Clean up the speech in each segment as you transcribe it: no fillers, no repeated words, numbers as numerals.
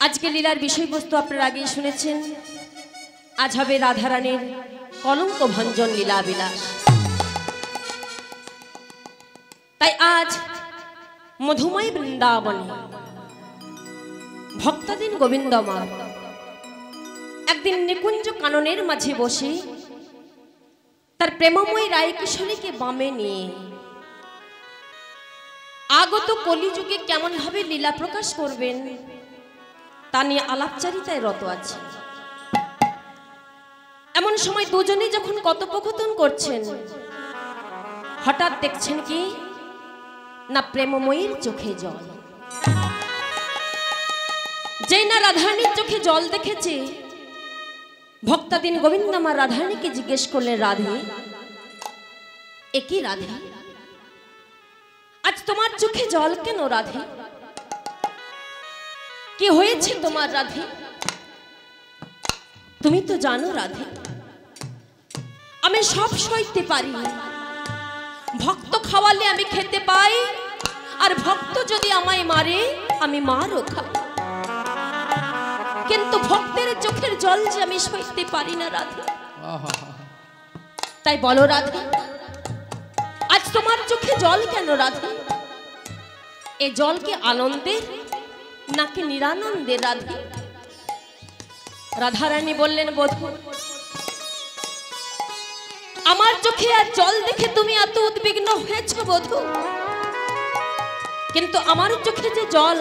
আজকে লীলার বিষয়বস্তু আপনারা আগেই শুনেছেন। আজ হবে রাধারানীর কলঙ্ক ভঞ্জন লীলা বিলাস। তাই আজ মধুময় বৃন্দাবনে ভক্তাধীন গোবিন্দমা একদিন নিকুঞ্জ কাননের মাঝে বসে তার প্রেমময় রায় কিশোরীকে বামে নিয়ে আগত কলিযুগে কেমন ভাবে লীলা প্রকাশ করবেন তা নিয়ে আলাপচারিতায় রত আছে। এমন সময় দুজনে যখন কথোপকথন করছেন, হঠাৎ দেখছেন কি না প্রেমময়ীর চোখে জল। যেই না রাধারানীর চোখে জল দেখেছে, ভক্তাধীন গোবিন্দমা রাধারানীকে জিজ্ঞেস করলেন, রাধে, একই রাধে, আজ তোমার চোখে জল কেন রাধে? কি হয়েছে তোমার রাধে? তুমি তো জানো রাধে, আমি সব সইতে পারি। ভক্ত খাওয়ালে আমি খেতে পাই, আর ভক্ত যদি আমায় মারে আমি মারও খাই, কিন্তু ভক্তের চোখের জল যে আমি সইতে পারি না রাধে। তাই বলো রাধে, আজ তোমার চোখে জল কেন রাধে? এ জল কি আনন্দের নাকি নিরানন্দের রাধে? রাধারানী বললেন, বধূ, আমার চোখে আর জল দেখে তুমি এত উদ্বিগ্ন হয়েছ বধূ, কিন্তু আমার চোখে যে জল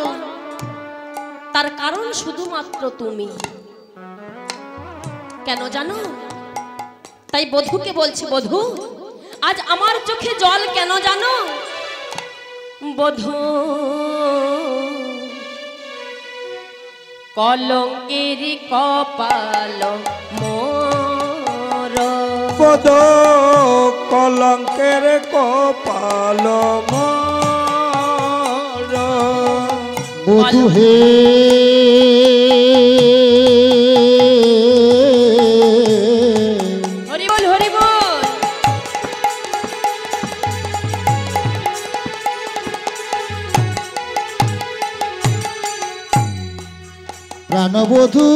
তার কারণ শুধুমাত্র তুমি। কেন জানো? তাই বধূকে বলছি, বধূ, আজ আমার চোখে জল কেন জানো? বধূ, কলঙ্কের কপাল মোর, বধূ, কলঙ্কের কপাল মোর। বধূ হে, হরি বল, হরি বল। প্রাণবধূ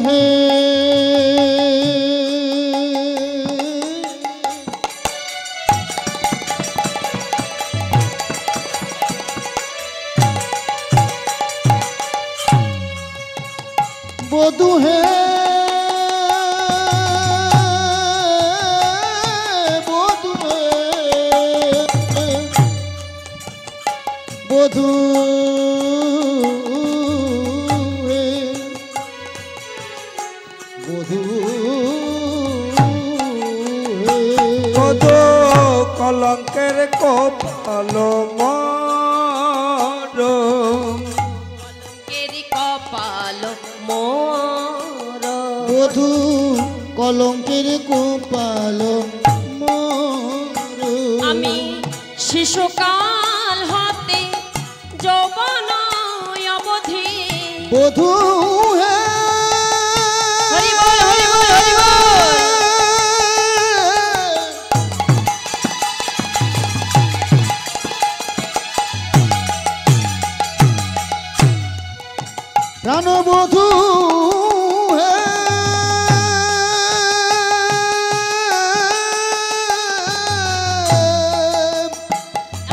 হে, বধূ হে, বধূ হে, বধূ হে, বধূ হে, বধূ, কলঙ্কের কপাল মোর। কলঙ্কের কপাল মোর, বধূ, কলঙ্কের কপাল মোর। আমি শিশুকাল হতে যৌবন অবধি। বধূ হে, হরি বল, হরি বল, হরি বল। প্রাণবধূ হে,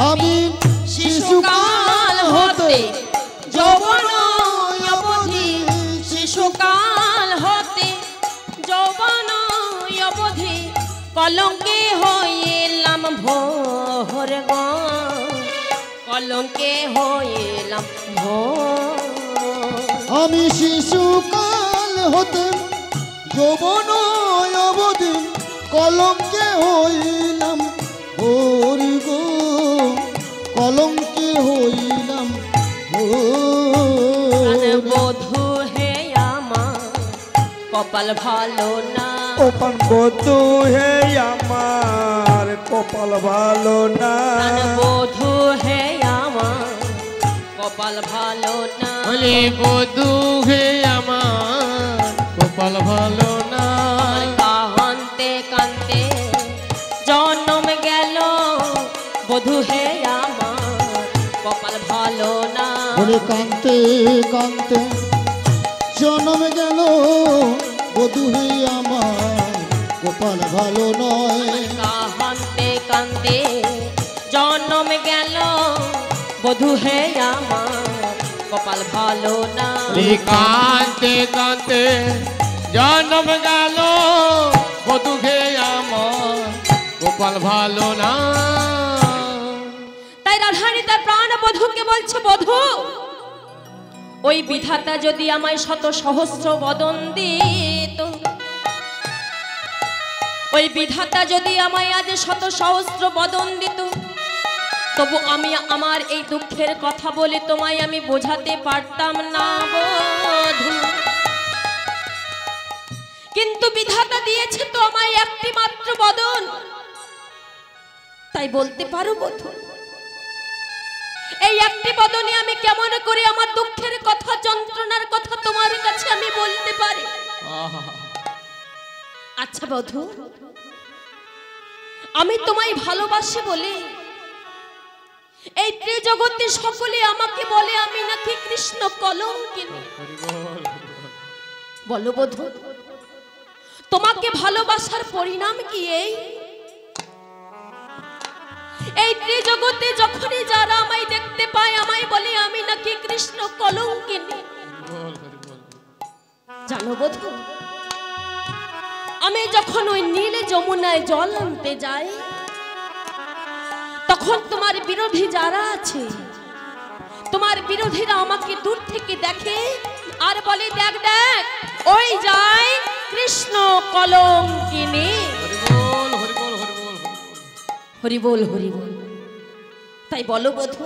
আমি শিশুকাল হতে যৌবন অবধি, শিশুকাল হতে যৌবন অবধি, কলঙ্কে হইলাম ভোর গো, কলঙ্কে হইলাম ভোর। আমি শিশুকাল হতে যৌবন অবধি, কলঙ্কে হইলাম ভোর গো, কলঙ্কে হইলাম ভোর। বধূ হে আমার কপাল ভালো না, ওপন বধূ হে আমার কপাল ভালো না। বধূ হে আমার কপাল ভালো না। বলে বধূ হে আমার কপাল ভালো না। কান্তে কান্তে জন্ম গেল, বধূ হে আমার কপাল ভালো না। বলে কান্তে কান্তে জন্ম গেল বধূ হে আমার কপাল ভালো নয়। কাহান্তে কান্তে জন্ম গেল বধূ হে আমার কপাল ভালো না। কান্তে কান্তে জন্ম গেল বধূ হে আমার কপাল ভালো না। তাই রাধারানী তার প্রাণ বধূকে বলছে, বধূ ওই বিধাতা যদি আমায় শত সহস্র বদন দিত, ওই বিধাতা যদি আমায় আজ শত সহস্র বদন দিত, তবু আমি আমার এই দুঃখের কথা বলে তোমায় আমি বোঝাতে পারতাম না বধূ। কিন্তু বিধাতা দিয়েছে তো আমায় একটি মাত্র বদন, তাই বলতে পারো বধূ এই একটি বদনে আমি কেমন করে আমার দুঃখের কথা, যন্ত্রণার কথা তোমার কাছে আমি বলতে পারি? আচ্ছা বধূ, আমি তোমায় ভালোবাসি বলে এই ত্রিজগতে সকলে আমাকে বলে আমি নাকি কৃষ্ণ কলঙ্কিনী। বলো বধূ, তোমাকে ভালোবাসার পরিণাম কি? এই ত্রিজগতে যখনই যারা আমায় দেখতে পায় আমায় বলে আমি নাকি কৃষ্ণ কলঙ্কিনী। জানো বধূ, আমি যখন ওই নীল যমুনায় জল আনতে যাই, তখন তোমার বিরোধী যারা আছে, তোমার বিরোধীরা আমাকে দূর থেকে দেখে আর বলে, দেখ দেখ ওই যায় কৃষ্ণ কলঙ্কিনী। হরি বল হরি বল। তাই বলো বধূ,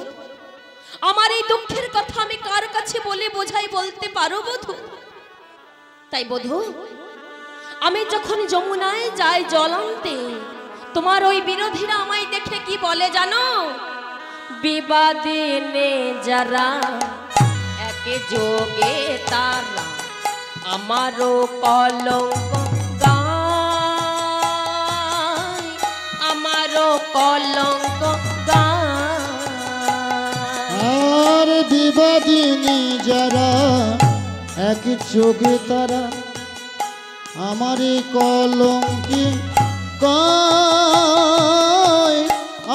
আমার এই দুঃখের কথা আমি কার কাছে বলে বোঝাই, বলতে পারো বধূ? তাই বধূ, আমি যখন যমুনায় যাই জল আনতে, তোমার ওই বিরোধীরা আমায় দেখে কি বলে জানো? বিবাদে নে যারা একে যোগে তারা আমারও কলঙ্ক গায়, আমারও কলঙ্ক গায়। আর বিবাদিনী যারা এক চোখে তারা আমারে কলঙ্কি গায়,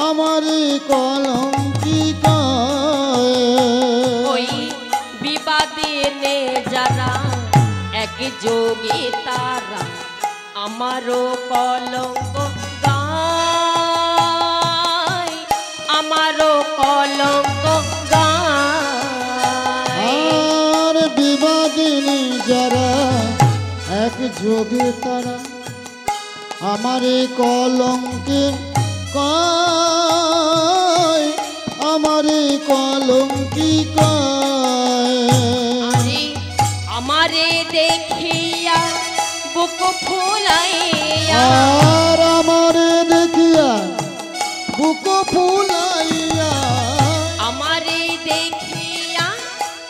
আমারে কলঙ্কি গায়। ওই বিবাদে নে যারা এক যোগে তারা আমারও কলঙ্ক গায়, আমারও কলঙ্ক গায়। আর বিবাদিনী যারা এক যোগে তারা আমারে কলঙ্কে গায়, আমারে কলঙ্কি গায়। আমারে দেখিয়া বুক ফুলাইয়া, আর আমারে দেখিয়া বুক ফুলাইয়া, আমারে দেখিয়া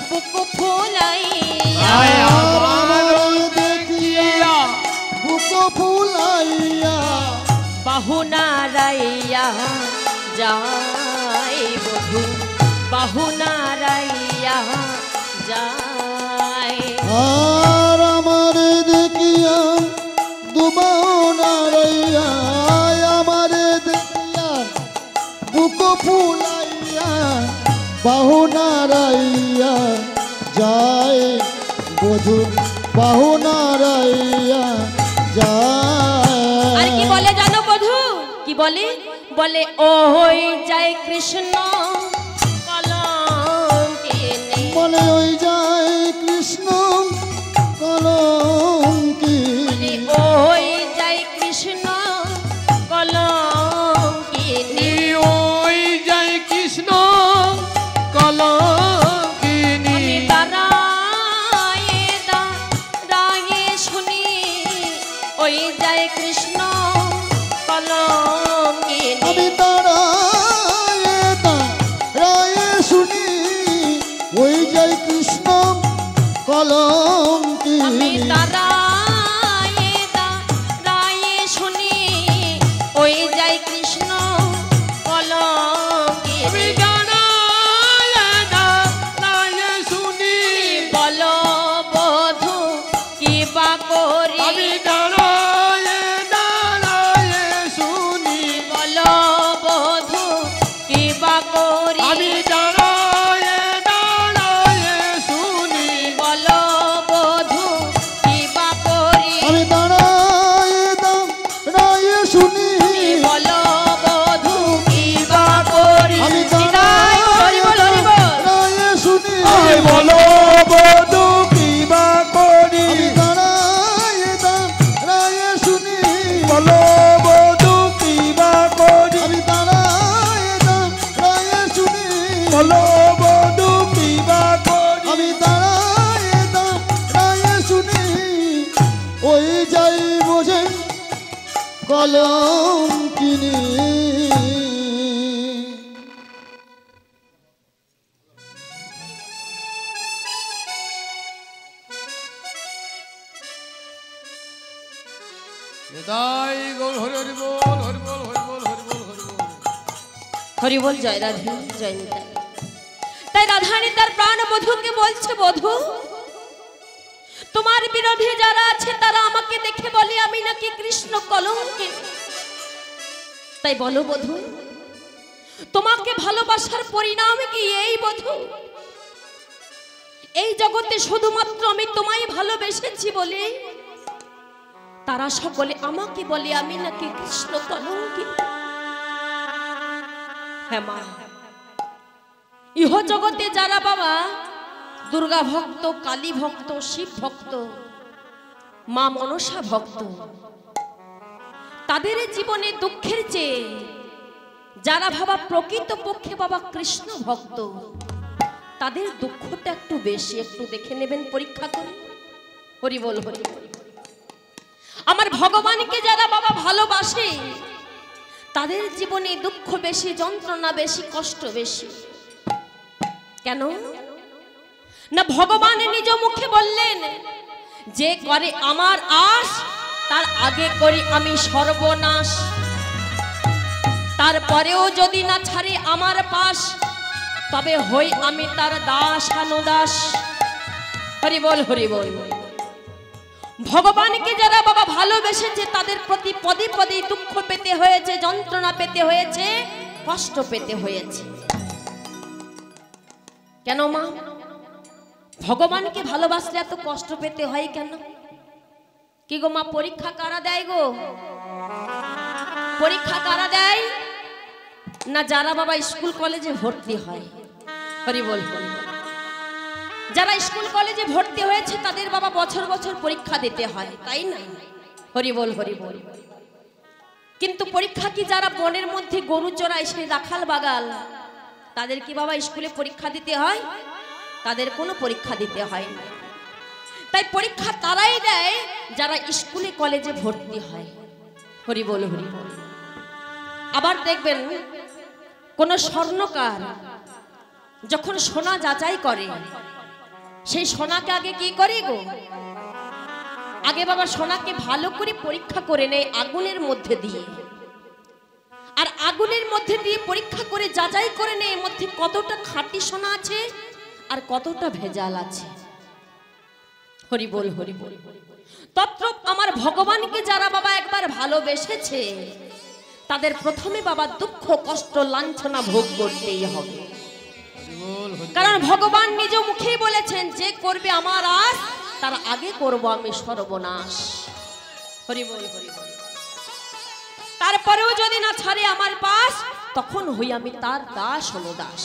বুক ফুলাইয়া, আর আমারে দেখিয়া বুক ফুলাইয়া, বাহু নাড়াইয়া যায় বধূ, বাহু নাড়াইয়া যায়। আর আমারে দেখিয়া দুবাহু নাড়াইয়া, আমারে দেখিয়া বুক ফুলাইয়া, বাহু নাড়াইয়া যায় বধূ, বাহু নাড়াইয়া যায়। আর কি বলে জানো বধূ? কি বলে? বলে ওই যায় কৃষ্ণ কলঙ্কিনী, বলে ওই যায় কৃষ্ণ কলঙ্কিনী, ওই যায় কৃষ্ণ কলঙ্কিনী। ওই জয় কৃষ্ণ কলঙ্কিনী। আমি দাঁড়ায়ে দাঁড়ায়ে শুনি ওই যায় কৃষ্ণ কলঙ্কিনী। আমি দাঁড়ায়ে দাঁড়ায়ে শুনি ওই যায় কৃষ্ণ কলঙ্কিনী। আমি দাঁড়ায়ে দাঁড়ায়ে শুনি ওই যায় কৃষ্ণ কলঙ্কিনী। আমি দাঁড়ায়ে কলঙ্কিনী। নিতাই গৌর হরি হরি বল, হরি বল, হরি বল, হরি বল, হরি বল। হরি বল, জয় রাধে, জয় নিতাই। তাই রাধারানী তার প্রাণ বধূকে বলছে, বধূ তোমার বিরোধী যারা আছে তারা আমাকে দেখে বলে আমি নাকি কৃষ্ণ কলঙ্কিনী। তাই বলো বধূ, তোমাকে ভালোবাসার পরিণাম কি এই বধূ? এই জগতে শুধুমাত্র আমি তোমায় ভালোবেসেছি বলে তারা সকলে আমাকে বলে আমি নাকি কৃষ্ণ কলঙ্কিনী। হ্যাঁ মা, ইহ জগতে যারা বাবা দুর্গা ভক্ত, কালী ভক্ত, শিব ভক্ত, মা মনসা ভক্ত, তাদের জীবনে দুঃখের চেয়ে যারা বাবা প্রকৃত পক্ষে বাবা কৃষ্ণ ভক্ত, তাদের দুঃখটা একটু বেশি। একটু দেখে নেবেন, পরীক্ষা করে। হরি বল, হরি বল। আমার ভগবানকে যারা বাবা ভালোবাসে তাদের জীবনে দুঃখ বেশি, যন্ত্রণা বেশি, কষ্ট বেশি। কেন না? ভগবান নিজ মুখে বললেন, যে করে আমার আশ তার আগে করি আমি সর্বনাশ, তারপরেও যদি না ছাড়ে আমার পাশ তবে হই আমি তার দাস অনুদাস। হরি বল, হরি বল। ভগবানকে যারা বাবা ভালোবেসেছে তাদের প্রতি পদে পদে দুঃখ পেতে হয়েছে, যন্ত্রণা পেতে হয়েছে, কষ্ট পেতে হয়েছে। কেন মা? ভগবানকে ভালোবাসলে এত কষ্ট পেতে হয় কেন? কি গো মা, পরীক্ষা কারা দেয় গো? পরীক্ষা কারা দেয়? না যারা বাবা স্কুল কলেজে ভর্তি হয়। হরি বল, হরি বল। যারা স্কুল কলেজে ভর্তি হয়েছে তাদের বাবা বছর বছর পরীক্ষা দিতে হয়, তাই না? হরি বল, হরি বল। কিন্তু পরীক্ষা কি যারা বনের মধ্যে গরু চড়ায়, সেই রাখাল বাগাল, তাদের কি বাবা স্কুলে পরীক্ষা দিতে হয়? তাদের কোনো পরীক্ষা দিতে হয় না। তাই পরীক্ষা তারাই দেয় যারা স্কুলে কলেজে ভর্তি হয়। হরি বল, হরি বল। আবার দেখবেন কোন স্বর্ণকার যখন সোনা যাচাই করে, সেই সোনাকে আগে কি করে গো? আগে বাবা সোনাকে ভালো করে পরীক্ষা করে নেয় আগুনের মধ্যে দিয়ে, আর আগুনের মধ্যে দিয়ে পরীক্ষা করে যাচাই করে নেয় এর মধ্যে কতটা খাঁটি সোনা আছে আর কতটা ভেজাল আছে। হরি বল, হরি বল। তত্রপ আমার ভগবানকে যারা বাবা একবার ভালোবেসেছে তাদের প্রথমে বাবা দুঃখ, কষ্ট, লাঞ্ছনা ভোগ করতেই হবে। কারণ ভগবান নিজ মুখেই বলেছেন, যে করবে আমার আশ তার আগে করব আমি সর্বনাশ। হরি বল, হরি বল। তারপরেও যদি না ছাড়ে আমার পাশ তখন হই আমি তার দাস অনুদাস।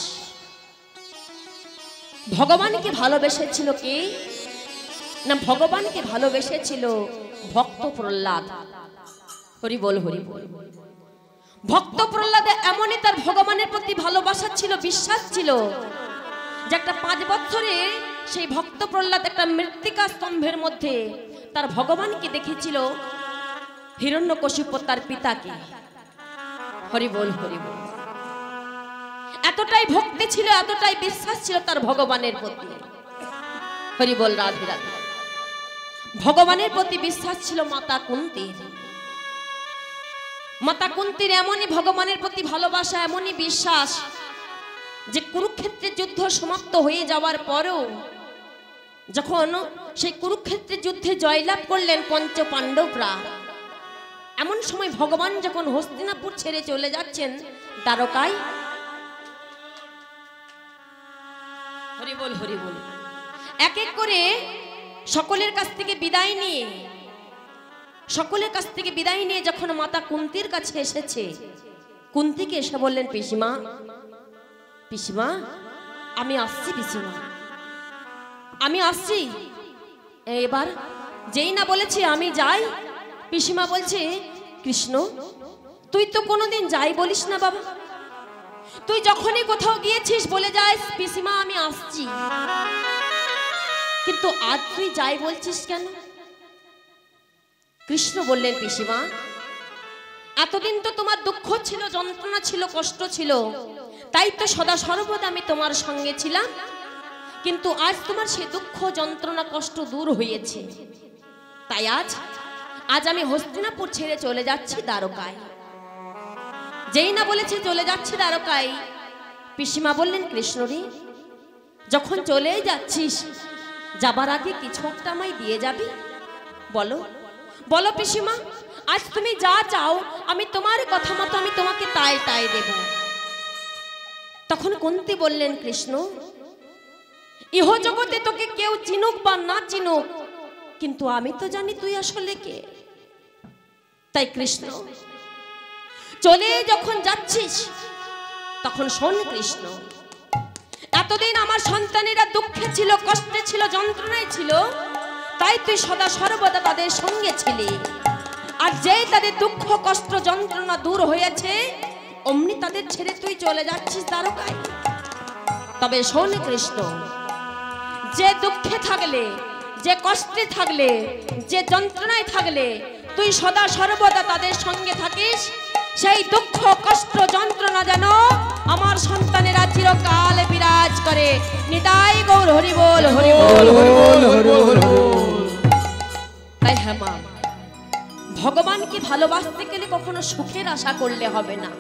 ভগবানকে ভালোবেসেছিল কে? না ভগবানকে ভালোবেসেছিল ভক্ত প্রহ্লাদ। হরি বল, হরি বল। ভক্ত প্রহ্লাদে এমনই তার ভগবানের প্রতি ভালোবাসা ছিল, বিশ্বাস ছিল, যে একটা 5 বছরে সেই ভক্ত প্রহ্লাদ একটা মৃত্তিকা স্তম্ভের মধ্যে তার ভগবানকে দেখেছিল, হিরণ্যকশিপু তার পিতাকে। হরি বল, হরি বল। এতটাই ভক্তি ছিল, এতটাই বিশ্বাস ছিল তার ভগবানের প্রতি। হরি বল, রাধে রাধে। ভগবানের প্রতি বিশ্বাস ছিল মাতা কুন্তীর। মাতা কুন্তীর এমনই ভগবানের প্রতি ভালোবাসা, এমনই বিশ্বাস, যে কুরুক্ষেত্রের যুদ্ধ সমাপ্ত হয়ে যাওয়ার পরেও যখন সেই কুরুক্ষেত্রের যুদ্ধে জয়লাভ করলেন পঞ্চ পাণ্ডবরা, এমন সময় ভগবান যখন হস্তিনাপুর ছেড়ে চলে যাচ্ছেন দ্বারকায়, হরি বল, হরি বল, এক এক করে সকলের কাছ থেকে বিদায় নিয়ে যখন মাতা কুন্তীর কাছে এসেছে, কুন্তীকে এসে বললেন, পিসিমা, পিসিমা আমি আসছি, পিসিমা আমি আসছি। এবার যেই না বলেছে আমি যাই, পিসিমা বলছে, কৃষ্ণ তুই তো কোনোদিন যাই বলিস না বাবা, তুই যখনই কোথাও গিয়েছিস বলে যাস পিসিমা আমি আসছি, কিন্তু আজ তুই যাই বলছিস কেন? কৃষ্ণ বললেন, পিসিমা এতদিন তো তোমার দুঃখ ছিল, যন্ত্রণা ছিল, কষ্ট ছিল, তাই তো সদা সর্বদা আমি তোমার সঙ্গে ছিলাম। কিন্তু আজ তোমার সে দুঃখ, যন্ত্রণা, কষ্ট দূর হয়েছে। তাই আজ আমি হস্তিনাপুর ছেড়ে চলে যাচ্ছি দ্বারকায়। যেই না বলেছে চলে যাচ্ছি দ্বারকায়, পিসিমা বললেন, কৃষ্ণরে যখন চলে যাচ্ছিস, যাবার আগে কিছু একটা আমায় দিয়ে যাবি। বলো বলো পিসিমা, আজ তুমি যা চাও আমি তোমার কথা মতো আমি তোমাকে তাই তাই দেব। তখন কুন্তী বললেন, কৃষ্ণ, ইহ জগতে তোকে কেউ চিনুক বা না চিনুক, কিন্তু আমি তো জানি তুই আসলে কে। তাই কৃষ্ণ, চলে যখন যাচ্ছিস তখন শোন কৃষ্ণ, এতদিন আমার সন্তানেরা দুঃখে ছিল, কষ্টে ছিল, যন্ত্রণায় ছিল, তাই তুই সদা সর্বদা তাদের সঙ্গে ছিলি। আর যেই তাদের দুঃখ, কষ্ট, যন্ত্রণা দূর হয়েছে, অমনি তাদের ছেড়ে তুই চলে যাচ্ছিস দ্বারকায়। তবে শোন কৃষ্ণ, যে দুঃখে থাকলে, যে কষ্টে থাকলে, যে যন্ত্রণায় থাকলে তুই সদা সর্বদা তাদের সঙ্গে থাকিস, সেই দুঃখ, কষ্ট, যন্ত্রণা যেন আমার সন্তানেরা চিরকাল বিরাজ করে। নিতাই গৌর হরি বল, হরি বল, হরি বল, হরি বল। তাই হ্যাঁ মা, ভগবানকে ভালোবাসতে গেলে কখনো সুখের আশা করলে হবে না।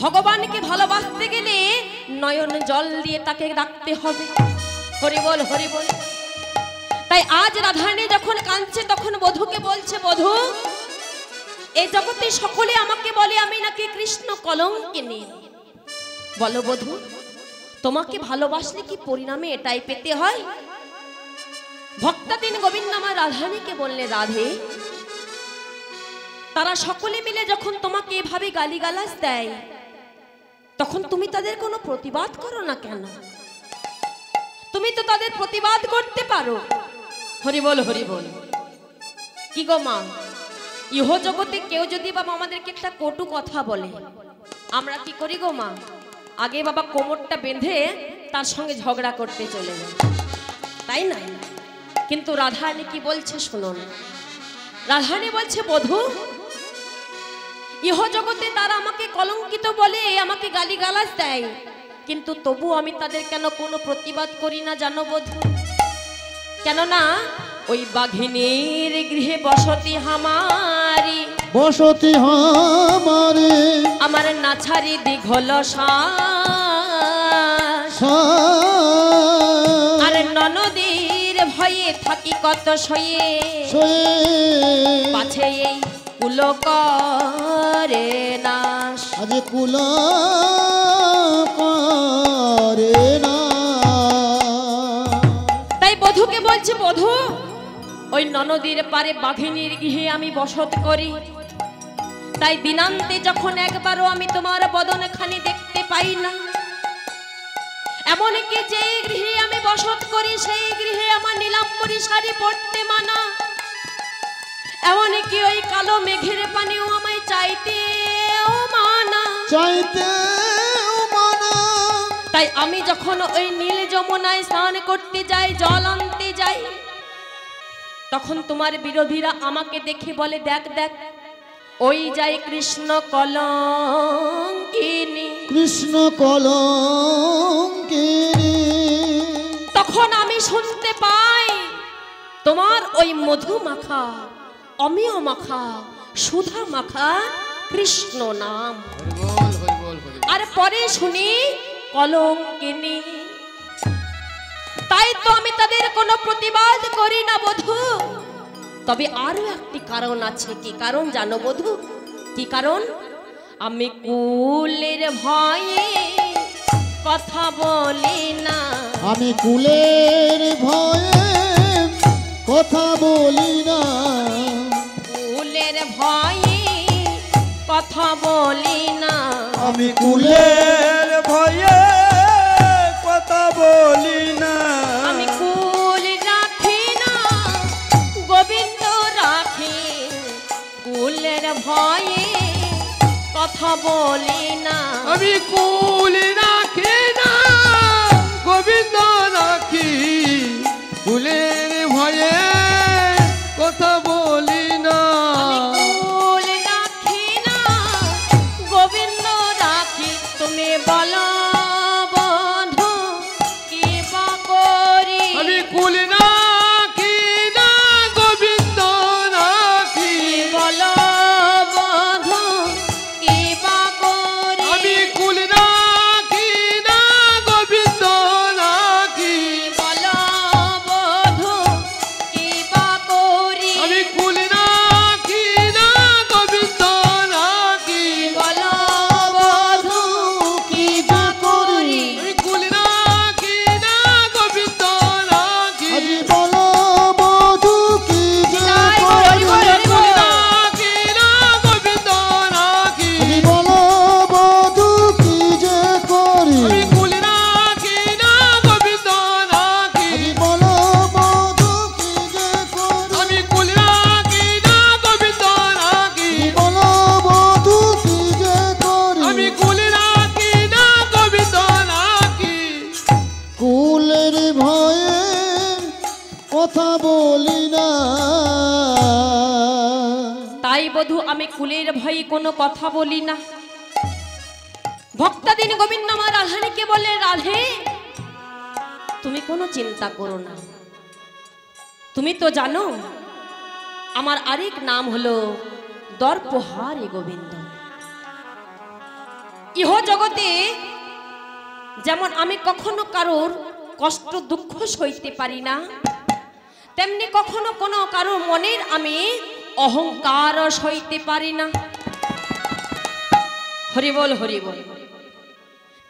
ভগবানকে ভালোবাসতে গেলে নয়ন জল দিয়ে তাকে ডাকতে হবে। হরি বল, হরি বল। তাই আজ রাধারানী যখন কাঁদছে তখন বধূকে বলছে, বধূ, এই জগতে সকলে আমাকে বলে আমি নাকি কৃষ্ণ কলঙ্কিনী। বলো বধূ, তোমাকে ভালোবাসলে কি পরিণামে এটাই পেতে হয়? ভক্তাদিন গোবিন্দ আমার রাধারানীকে বললে, রাধে, তারা সকলে মিলে যখন তোমাকে এভাবে গালিগালাজ দেয়, তখন তুমি তাদের কোনো প্রতিবাদ করো না কেন? তুমি তো তাদের প্রতিবাদ করতে পারো। হরি বল, হরি বল। কি গো মা, ইহ জগতে কেউ যদি বাবা আমাদেরকে একটা কটু কথা বলে, আমরা কি করি গো মা? আগে বাবা কোমরটা বেঁধে তার সঙ্গে ঝগড়া করতে চলে যায়, তাই না? কিন্তু রাধারানী কি বলছে শুনুন। রাধারানী বলছে, বধূ, ইহ জগতে তারা আমাকে কলঙ্কিত বলে, আমাকে গালিগালাজ দেয়, কিন্তু তবু আমি তাদের কেন কোনো প্রতিবাদ করি না জানো বধূ? কেননা ওই বাঘিনীর গৃহে বসতি হামারি, বসতি হামারে, আমার নাছারি দীঘল শ্বাস, আর ননদীর ভয়ে থাকি কত শয়ে, পাছে এই কুল করে নাশ, আজ কুল করে না। তাই বধূকে বলছে, বধূ, ওই ননদীর পারে বাঘিনীর গৃহে আমি বসত করি। তাই দিনান্তে যখন একবারও আমি তোমার বদনখানি দেখতে পাই না, এমনকি যেই গৃহে আমি বসত করি সেই গৃহে আমার নীলাম্বরী শাড়ি পরতে মানা, এমনকি ওই কালো মেঘের পানিও আমায় চাইতেও মানা, চাইতেও মানা। তাই আমি যখন ওই নীল যমুনায় স্নান করতে যাই, জল আনতে যাই, তখন তোমার বিরোধীরা আমাকে দেখে বলে, দেখ দেখ, ওই যাই কৃষ্ণ কলঙ্কিনী, কৃষ্ণ কলঙ্কিনী। তখন আমি শুনতে পাই তোমার ওই মধু মাখা, অমিয় মাখা, সুধা মাখা কৃষ্ণ নাম। আর পরে শুনি কলঙ্কিনী। তাই তো আমি তাদের কোনো প্রতিবাদ করি না বধূ। তবে আরো একটি কারণ আছে। কি কারণ জানো বধূ? কি কারণ? আমি কুলের ভয়ে কথা বলি না, আমি কুলের ভয়ে কথা বলি না, কুলের ভয়ে কথা বলি না, আমি কুলের ভয়ে কথা বলি না, আমি কুল রাখি না, গোবিন্দ রাখি, কুলের ভয়ে কথা বলি না, আমি কুল রাখি না, গোবিন্দ রাখি, কুলের ভয়ে কথা বলি না, আমি কুল রাখি না, কুল নাকি না গোবিন্দ নাকি বলো বধূ কি বা করি আমি কুল নাকি না গোবিন্দ নাকি বলো বধূ কি বা করি আমি কুল নাকি না গোবিন্দ নাকি বলো বধূ কি বা করি আমি কুল নাকি না গোবিন্দ নাকি আজি বলো বধূ কি যে জয় করি হরি বল, হরি বল। নাকি না গোবিন্দ নাকি আজি বলো বধূ কি যে করি আমি কুল নাকি না গোবিন্দ নাকি আজি বলো বধূ কি যে করি আমি কুল নাকি না গোবিন্দ নাকি আজি বলো বধূ কি যে করি আমি কুল নাকি না গোবিন্দ নাকি কুলের ভয়ে কথা বলি না তাই বধূ আমি কুলের ভয়ে কোনো কথা বলি না। ভক্তাদিন গোবিন্দ আমার রাধানীকে বলে, রাধে তুমি কোনো চিন্তা করো না, তুমি তো জানো আমার আরেক নাম হলো দর্পহারি গোবিন্দ। ইহ জগতে যেমন আমি কখনো কারোর কষ্ট দুঃখ সইতে পারি না, তেমনি কখনো কোনো কারোর মনের আমি অহংকার সইতে পারি না। হরি বল, হরি বল।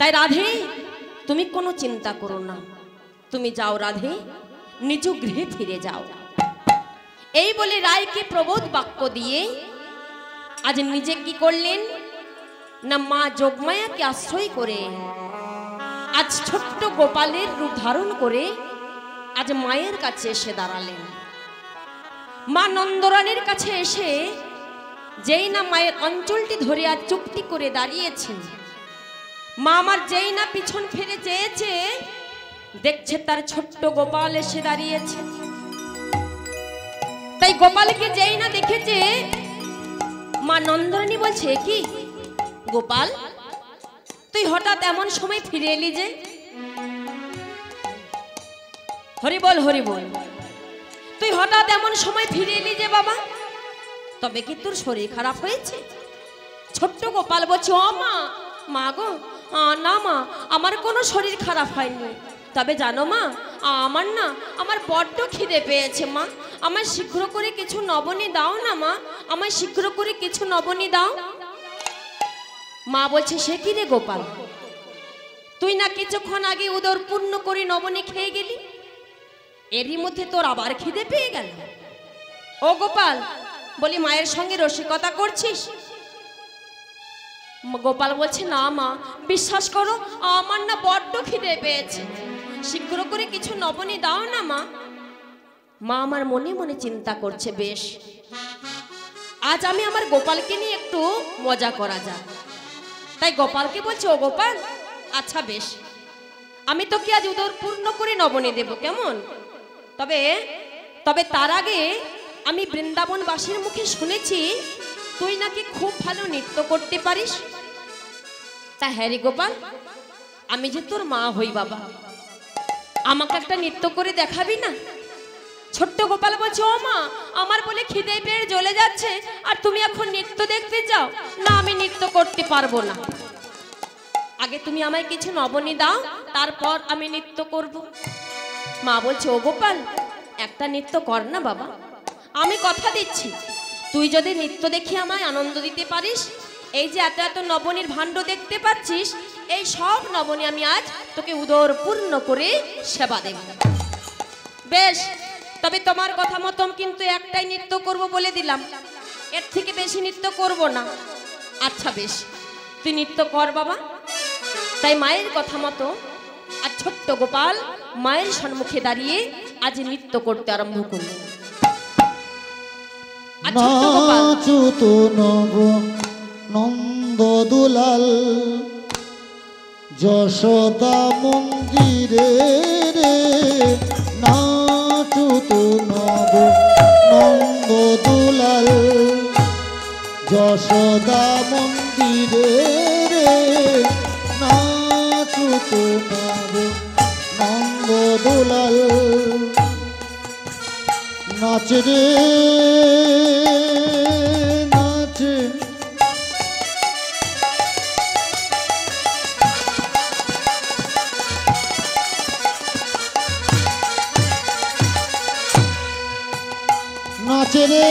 তাই রাধে তুমি কোনো চিন্তা করো না, তুমি যাও রাধে, নিজ গৃহে ফিরে যাও। এই বলে রায়কে প্রবোধ বাক্য দিয়ে আজ নিজে কি করলেন না, মা যোগমায়াকে আশ্রয় করে আজ ছোট্ট গোপালের রূপ ধারণ করে আজ মায়ের কাছে এসে দাঁড়ালেন। মা নন্দরানীর কাছে এসে যেই না মায়ের অঞ্চলটি ধরে আর চুপটি করে দাঁড়িয়েছেন, মা আমার যেই না পিছন ফিরে চেয়েছে, দেখছে তার ছোট্ট গোপাল এসে দাঁড়িয়েছে। তাই গোপালকে যেই না দেখেছে, মা নন্দরানী বলছে, কি গোপাল তুই হঠাৎ এমন সময় ফিরে এলি যে? হরি বল, হরি বল। তুই হঠাৎ এমন সময় ফিরে এলি যে বাবা? তবে কি তোর শরীর খারাপ হয়েছে? ছোট্ট গোপাল বলছে, ও মা, মা গো, না মা, আমার কোনো শরীর খারাপ হয়নি। তবে জানো মা, আমার বড্ড খিদে পেয়েছে মা, আমায় শীঘ্র করে কিছু নবনী দাও না মা, আমায় শীঘ্র করে কিছু নবনী দাও। মা বলছে, সে কি রে গোপাল, তুই না কিছুক্ষণ আগে উদর পূর্ণ করে নবনী খেয়ে গেলি, এরই মধ্যে তোর আবার খিদে পেয়ে গেল? ও গোপাল, বলি মায়ের সঙ্গে রসিকতা করছিস? গোপাল বলছে, না মা, বিশ্বাস করো, আমার না বড্ড খিদে পেয়েছে, শীঘ্র করে কিছু নবনী দাও না মা। মা আমার মনে মনে চিন্তা করছে, বেশ, আজ আমি আমার গোপালকে নিয়ে একটু মজা করা যাক। তাই গোপালকে বলছে, ও গোপাল, আচ্ছা বেশ, আমি তোকে আজ উদর পূর্ণ করে নবনী দেব, কেমন? তবে তার আগে আমি বৃন্দাবনবাসীর মুখে শুনেছি তুই নাকি খুব ভালো নৃত্য করতে পারিস। তা হ্যাঁ রে গোপাল, আমি যে তোর মা হই বাবা, আমাকে একটা নৃত্য করে দেখাবি না? ছোট্ট গোপাল বলছে, ও মা, আমার বলে খিদে পেয়ে জ্বলে যাচ্ছে, আর তুমি এখন নৃত্য দেখতে যাও? না, আমি নৃত্য করতে পারবো না, আগে তুমি আমায় কিছু নবনী দাও, তারপর আমি নৃত্য করব। মা বলছে, ও গোপাল, একটা নৃত্য কর না বাবা, আমি কথা দিচ্ছি, তুই যদি নৃত্য দেখে আমায় আনন্দ দিতে পারিস, এই যে এত এত নবনীর ভাণ্ড দেখতে পাচ্ছিস, এই সব নবনী আমি আজ তোকে উদর পূর্ণ করে সেবা দেব। বেশ, তবে তোমার কথা মতন কিন্তু একটাই নৃত্য করব বলে দিলাম, এর থেকে বেশি নৃত্য করব না। আচ্ছা বেশ, তুই নৃত্য কর বাবা। তাই মায়ের কথা মতো আর ছোট্ট গোপাল মায়ের সম্মুখে দাঁড়িয়ে আজ নৃত্য করতে আরম্ভ করলেন। আর ছোট্ট গোপাল নাচুত নব নন্দ দুলাল যশোদা মন্দিরে রে, নাচুত নব নন্দ দুলাল যশোদা মন্দিরে রে, নাচুত নব নন্দ দুলাল নাচ রে নাচ নাচ রে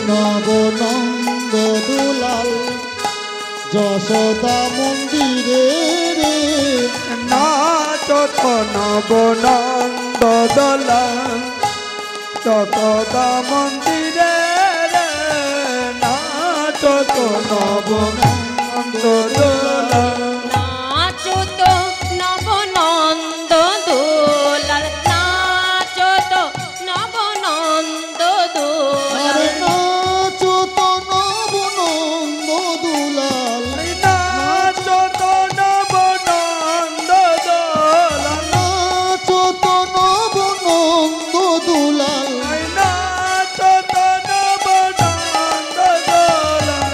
নবনন্দ দুলাল যশোদা মন্দিরে রে নাচ তো নবনন্দ দোলাল যশোদা মন্দিরে রে নাচ তো নবনন্দ দোলাল নাচো তো নবনন্দ দোলাল নাচো তো নবনন্দ দোলাল আরে নাচ তো নবনন্দ দুলাল নাচ তো নবনন্দ দোলাল নাচ তো নবনন্দ দুলাল নাচ তো নবনন্দ দোলাল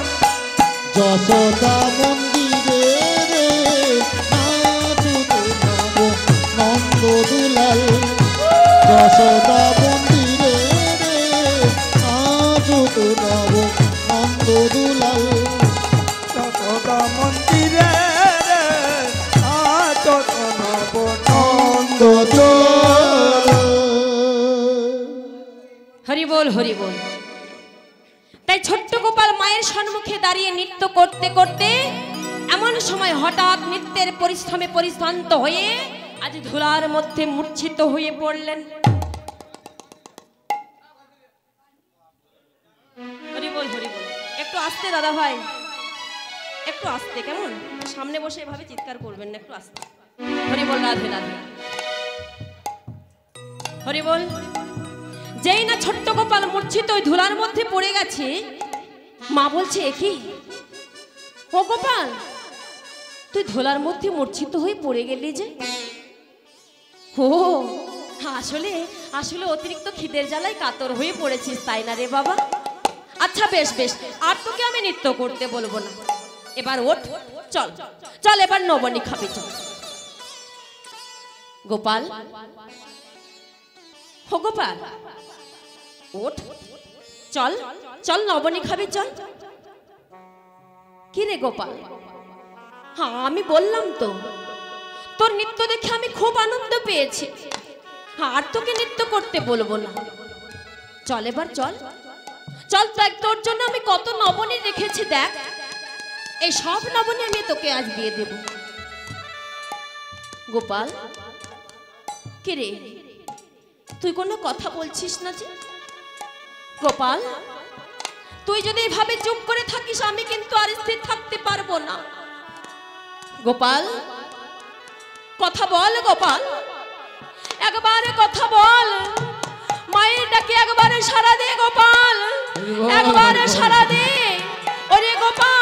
যশোদা মন্দিরে রে নাচ তো নবনন্দ দুলাল যশোদা মন্দিরে রে নাচ তো নবনন্দ দুলাল যশোদা মন্দিরে রে নাচ তো নবনন্দ দোলাল হরি বল হরি বল। তাই ছোট্ট গোপাল মায়ের সম্মুখে দাঁড়িয়ে নৃত্য করতে করতে এমন সময় হঠাৎ নৃত্যের পরিশ্রমে পরিশ্রান্ত হয়ে আজ ধুলার মধ্যে মূর্ছিত হয়ে পড়লেন। হরি বল হরি বল। একটু আস্তে দাদা ভাই, একটু আস্তে, কেমন সামনে বসে এভাবে চিৎকার করবেন না, একটু আস্তে। হরি বল রাধে রাধে। হরি বল। যেই না ছোট্ট গোপাল মূর্ছিত ওই ধুলার মধ্যে পড়ে গেছে, মা বলছে কি ও গোপাল তুই ধুলার মধ্যে মূর্ছিত হয়ে পড়ে গেলি যে? ও আসলে আসলে অতিরিক্ত খিদের জ্বালায় কাতর হয়ে পড়েছিস তাই না রে বাবা? আচ্ছা বেশ বেশ, আর তোকে আমি নৃত্য করতে বলবো না, এবার ওঠ, চল চল এবার নবনী খাবি চল। গোপাল, ও গোপাল ওঠ, চল চল নবনী খাবি চল। কি রে গোপাল? হ্যাঁ আমি বললাম তো তোর নৃত্য দেখে আমি খুব আনন্দ পেয়েছি, আর তোকে নৃত্য করতে বলবো না, চল এবার চল চল। দেখ তোর জন্য আমি কত নবনী রেখেছি, দেখ এই সব নবনী আমি তোকে আজ দিয়ে দেব। গোপাল কি রে তুই কোনো কথা বলছিস না যে? গোপাল তুই যদি এভাবে চুপ করে থাকিস আমি কিন্তু আর স্থির থাকতে পারবো না। গোপাল কথা বল, গোপাল একবারে কথা বল, মায়ের ডাকে একবারে সাড়া দে গোপাল, একবারে সাড়া দে। ওরে গোপাল,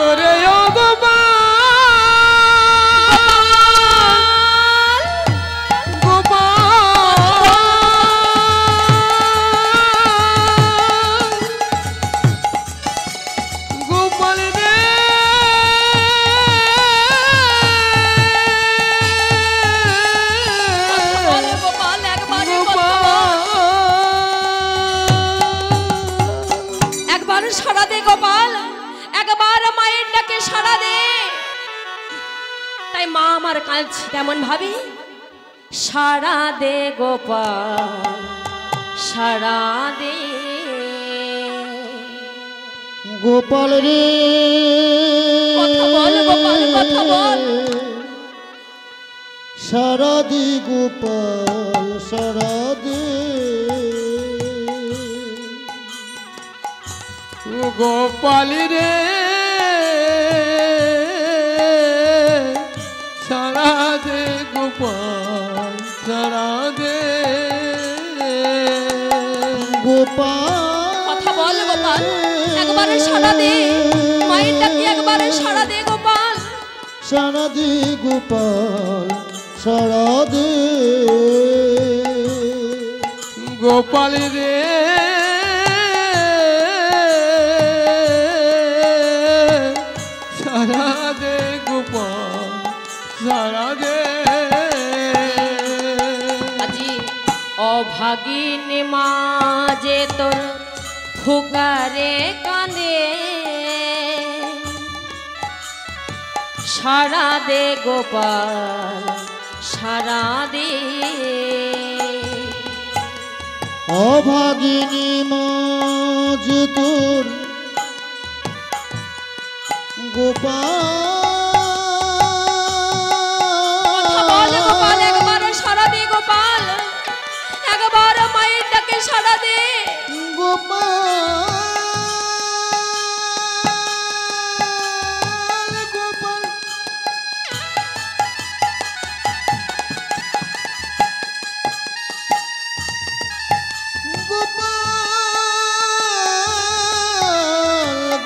ওরে ও গোপাল, গোপাল রে তাই মা আমার কাঁদছে কেমন ভাবে, সারা দে গোপাল সারা দে। গোপাল রে কথা বল গোপাল, কথা বল। সারা দি গোপাল সারা দে। গোপাল রে সারা দে গোপাল সারা দে। গোপাল কথা বল গোপাল, একবারে সারা দে, মায়ের ডাকে একবারে সারা দে গোপাল। সারা দি গোপাল সারা দে। গোপাল রে সারা দে গোপাল সারা দে। আজি অভাগিন মা যে তোর ফুকারে কানে, সারা দে গোপাল সারা দে। অভাগিনী মাঝ তোর কথা বল গোপাল, গোপাল। একবারে সারা দে গোপাল, একবার মায়ের ডাকে সারা দে। গোপাল গোপাল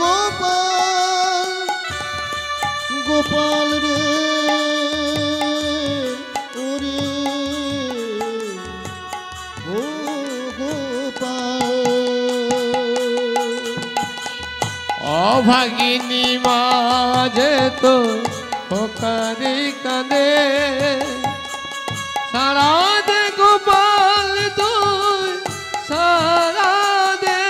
গোপাল গোপাল রে ওরে ও গোপাল। অভাগিনী মাঝে তো ফোকারি কাঁদে, সারা দে গোপাল তুই সারা দে।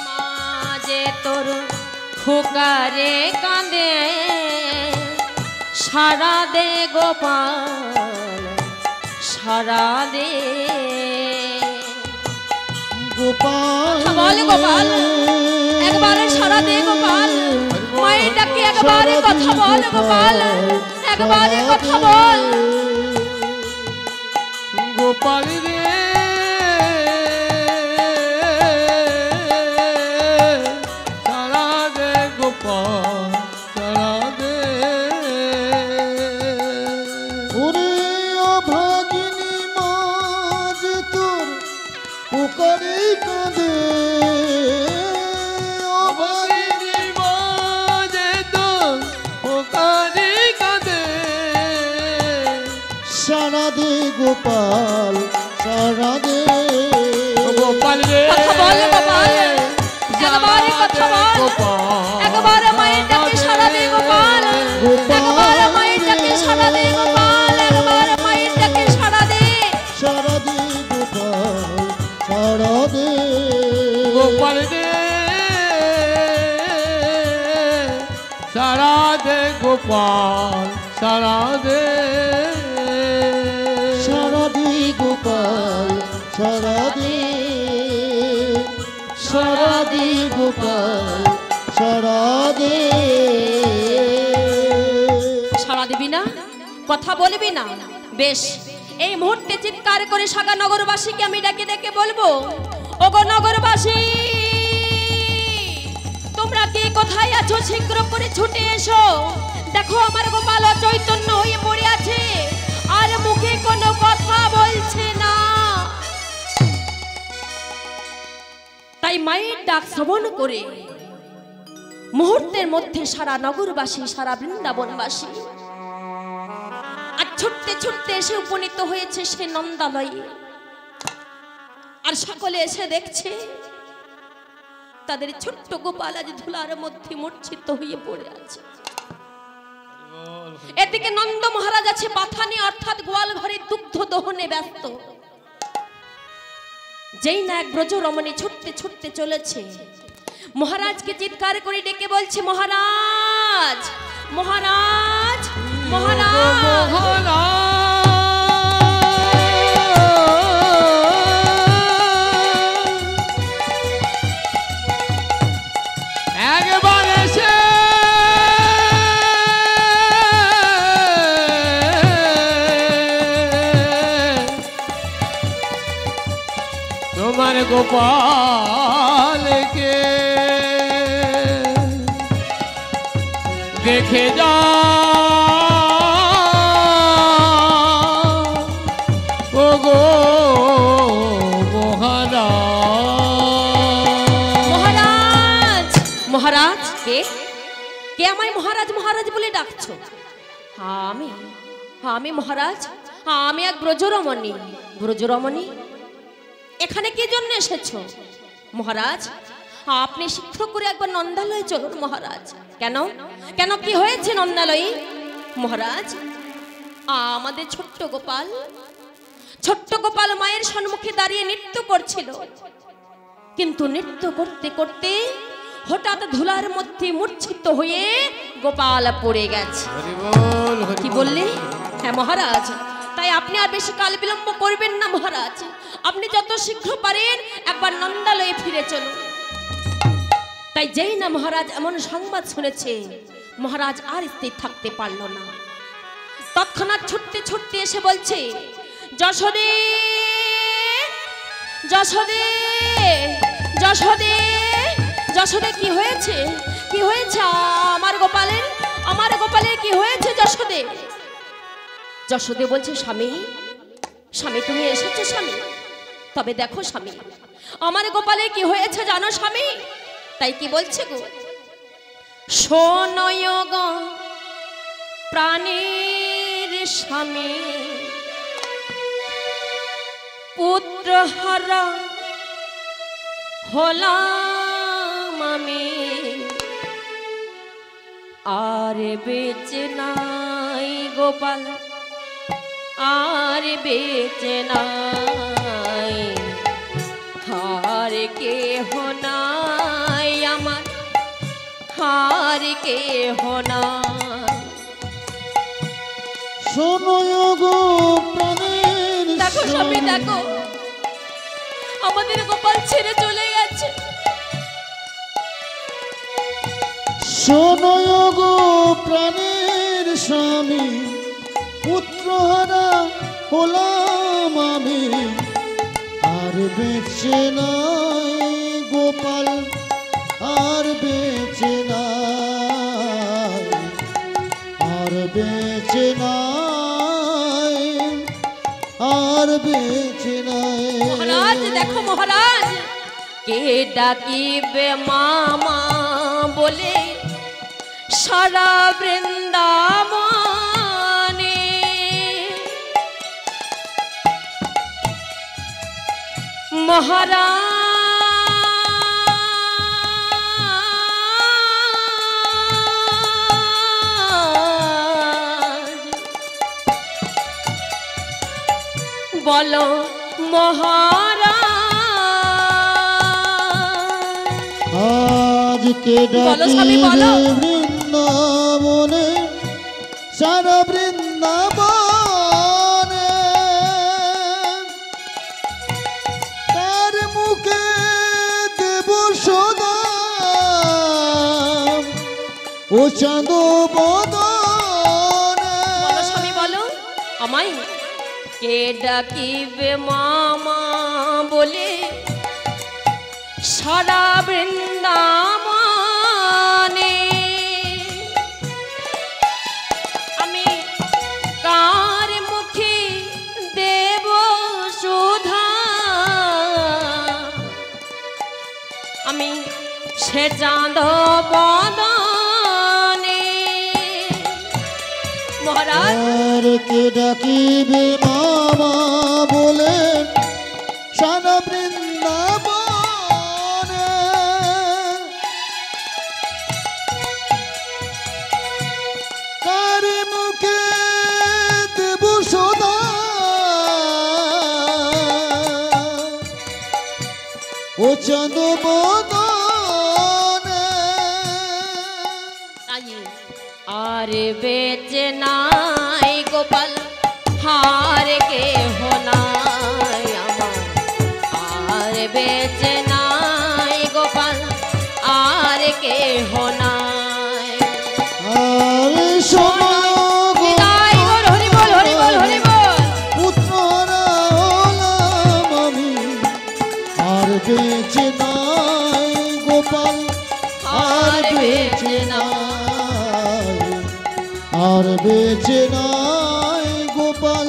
মা যে তোর ফুকারে কাঁদে, সারা দে গোপাল সারা দে। গোপাল বল গোপাল, একবারে সারা দে গোপাল, মায়ের ডাকে একবারে কথা বল গোপাল, একবারে কথা বল। গোপাল রে সারা দে গোপাল সারা দে। ওরে অভাগিনী মাঝ তোর পুকারে কাঁদে। অভাগিনী মাঝে তোর ফোকারি কাঁদে, সারা দে গোপাল সারা দে। গোপাল রে কথা বল গোপাল, একবারে কথা বল, একবারে মায়ের ডাকে সারা দে গোপাল, একবারে মায়ের ডাকে সারা দে গোপাল, একবারে মায়ের ডাকে সারা দে। সারা দে গোপাল সারা দে। গোপাল রে সারা দে গোপাল সারা দে। সারা দে গোপাল সারা দে। সারা দে গোপাল সারা দে। সারা দিবি না, কথা বলবি না? বেশ, এই মুহূর্তে চিৎকার করে সাগা নগরবাসীকে আমি ডেকে ডেকে বলবো, ওগো নগরবাসী, তোমরা কে কোথায় আছো শীঘ্র করে ছুটে এসো। দেখো আমার গোপাল অচৈতন্য হয়ে পড়ে আছে, আর মুখে কোনো কথা বলছে না। তাই মায়ের ডাক শ্রবণ করে মুহূর্তের মধ্যে সারা নগরবাসী, সারা বৃন্দাবনবাসী আর ছুটতে ছুটতে এসে উপনীত হয়েছে সে নন্দালয়ে। আর সকলে এসে দেখছে তাদের ছোট্ট গোপাল আজ ধুলার মধ্যে মূর্ছিত হয়ে পড়ে আছে। এদিকে নন্দ মহারাজ আছে পাথানে, অর্থাৎ গোয়াল ঘরে দুগ্ধ দহনে ব্যস্ত। যেই না এক ব্রজ রমণী ছুটতে ছুটতে চলেছে, মহারাজকে চিৎকার করে ডেকে বলছে, মহারাজ মহারাজ মহারাজ মহারাজ একবার এসে তোমার গোপালকে দেখে যা ও গো মহারাজ মহারাজ কে কে আমায় মহারাজ মহারাজ বলে ডাকছো? আমি মহারাজ, আমি এক ব্রজরমণী। ব্রজরমণী, এখানে কি জন্য এসেছো? মহারাজ, আপনি শীঘ্র করে একবার নন্দালয়ে চলুন মহারাজ। কেন কেন কি হয়েছে নন্দালয়ে? মহারাজ, আমাদের ছোট্ট গোপাল মায়ের সম্মুখে দাঁড়িয়ে নৃত্য করছিল, কিন্তু নৃত্য করতে করতে হঠাৎ ধুলার মধ্যে মূর্ছিত হয়ে গোপাল পড়ে গেছে। কি বললে? হ্যাঁ মহারাজ, তাই আপনি আর বেশি কাল বিলম্ব করবেন না মহারাজ। আপনি যত শীঘ্র পারেন একবার নন্দালয়ে ফিরে চলুন। তাই যেই না মহারাজ এমন সংবাদ শুনেছে, মহারাজ আর স্থির থাকতে পারল না। তৎক্ষণাৎ ছুটতে ছুটতে এসে বলছে, যশোদে যশোদে যশোদে যশোদে, কি হয়েছে কি হয়েছে আমার গোপালের কি হয়েছে যশোদে? যশোদে বলছে, স্বামী তুমি এসেছো স্বামী? তবে দেখো স্বামী, আমার গোপালের কি হয়েছে জানো স্বামী? তাই কি বলছে গো? শোনয় গো প্রাণের স্বামী, পুত্র হারা হলাম আমি, আর বেঁচে নাই গোপাল, আর বেঁচে নাই, হার কেহ নাই আমার, হার কেহ নাই। শোনো গো প্রাণের দেখো স্বামী, দেখো আমাদের গোপাল ছেড়ে চলে গেছে। শোনো গো প্রাণের স্বামী, পুত্রহারা হলাম আমি, আর বেঁচে নাই গোপাল, আর বেঁচে নাই, আর বেঁচে নাই, আর বেঁচে নাই। মহারাজ দেখো মহারাজ, কে ডাকিবে মামা বলে সারা বৃন্দাবনে, মহারাজ বলো মহারাজ, আজকে ডাকিবে বৃন্দাবনে, সারা বৃন্দাবনে, তার মুখে দেব সদা ও চাঁদ বদনে। বলো স্বামী বলো আমায়, কে ডাকিবে মামা বলে সারা বৃন্দাবনে, আমি কার মুখে দেব সুধা, আমি সে চাঁদ বদনে। মহারাজ আর কে ডাকিবে মামা বলে সারা বৃন্দাবনে, কার মুখে দেব সদা ও চাঁদ বদনে। আর বেঁচে নাই গোপাল হার কে হোনাই আমার আর বেঁচে নাই গোপাল আর কে হোনাই আর শোনো বিদায় গো হরি বল হরি বল হরি বল পুত্ররা হলাম আমি আর বেঁচে নাই গোপাল আর বেঁচে নাই আর বেঁচে নাই গোপাল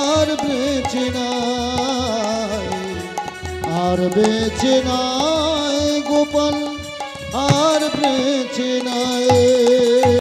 আর বেঁচে নাই আর বেঁচে নাই গোপাল আর বেঁচে নাই